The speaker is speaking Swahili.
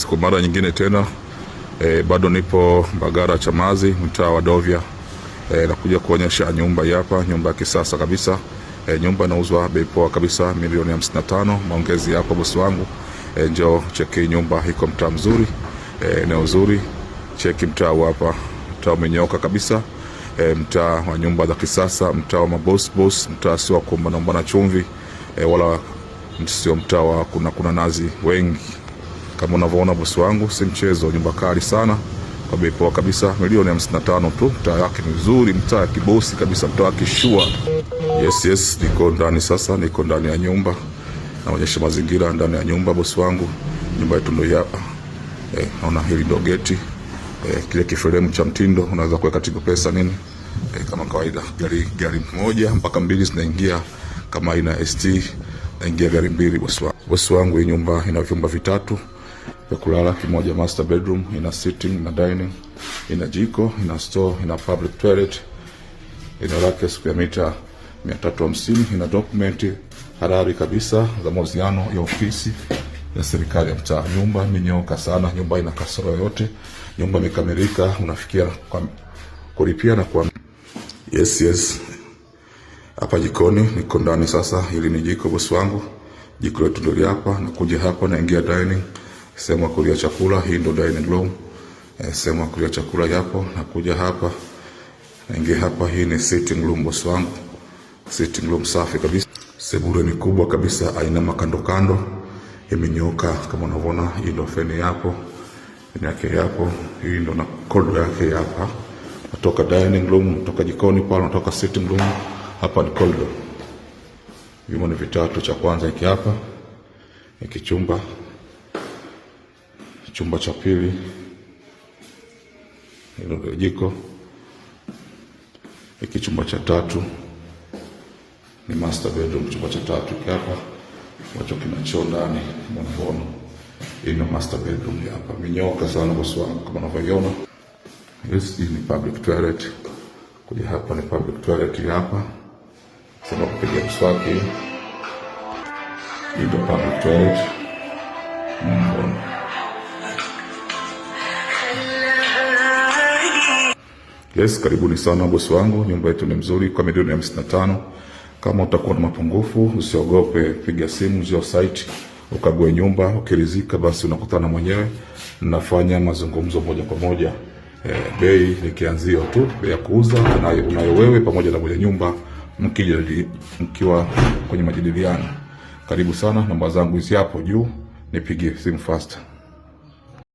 kwa mara nyingine tena. Bado nipo Mbagala Chamazi, mtaa wa Dovya. Nakuja kuonyesha nyumba hapa, nyumba ya kisasa kabisa. Nyumba inauzwa bei poa kabisa, milioni 55. Maongezi hapo bosi wangu. Njoo cheki nyumba, iko mtaa mzuri, eneo zuri. Cheki mtaa hapa, mtaa umenyoka kabisa. Mtaa wa nyumba za kisasa, mtaa wa maboss, mtaa sio kuomba na chumvi, wala sio mtaa wa kuna nazi wengi. Kama unavyoona bosi wangu, si mchezo, nyumba kali sana kwa bei poa kabisa, milioni 55 tu. Mtaa yake ni nzuri, mtaa kibosi kabisa, mtaa kishua. Yes, niko ndani sasa, niko ndani ya nyumba. Naonyesha mazingira ndani ya nyumba bosi wangu. Nyumba yetu ndio hapa. Naona hili ndio geti. Kile kifremu cha mtindo unaweza kuweka tigo pesa nini. Kama kawaida gari moja mpaka mbili zinaingia, kama ina ST naingia gari mbili bosi wangu. Bosi wangu, hii nyumba ina vyumba vitatu vya kulala, kimoja master bedroom, ina sitting na dining, ina jiko, ina store, ina public toilet. Ina lake square meter 350, ina document halali kabisa za mauziano ya ofisi ya serikali ya mtaa. Nyumba imenyoka sana, nyumba ina kasoro yote, nyumba imekamilika, unafikia kwa kulipia na kwa yes. Hapa jikoni niko ndani sasa. Hili ni jiko bosi wangu, jiko letu ndio hapa. Nakuja hapa, naingia dining, sehemu ya kulia chakula. Hii ndio dining room, sehemu ya kulia chakula hapo. Nakuja hapa, naingia hapa. Hii ni sitting room bosi wangu, sitting room safi kabisa. Sebule ni kubwa kabisa, aina makando, imenyoka kama unavyoona. Hii ndio feni hapo, yake hapo. Hii ndio na corridor yake hapa. Natoka dining room, natoka jikoni pale, natoka sitting room, hapa ni corridor. Vyumba ni vitatu, cha kwanza hiki hapa, hiki chumba cha pili, hilo jiko. Hiki chumba cha tatu ni master bedroom, chumba cha tatu hiki hapa, ambacho kina choo ndani, unaona. Hii ni master bedroom hapa, minyoka sana bosi wangu kama unavyoiona. Hii ni public toilet. Kuja hapa ni public toilet hapa. Sema kupiga mswaki. Hii ndio public toilet. Yes, karibuni sana bosi wangu. Nyumba yetu ni mzuri kwa milioni 55. Kama utakuwa na mapungufu, usiogope, piga simu zio site, ukague nyumba. Ukiridhika basi unakutana mwenyewe, nafanya mazungumzo moja kwa moja. Bei ni kianzio tu, bei ya kuuza unayo wewe pamoja na mwenye nyumba, mkiwa kwenye majadiliano. Karibu sana, namba zangu hizi hapo juu, nipigie simu fast.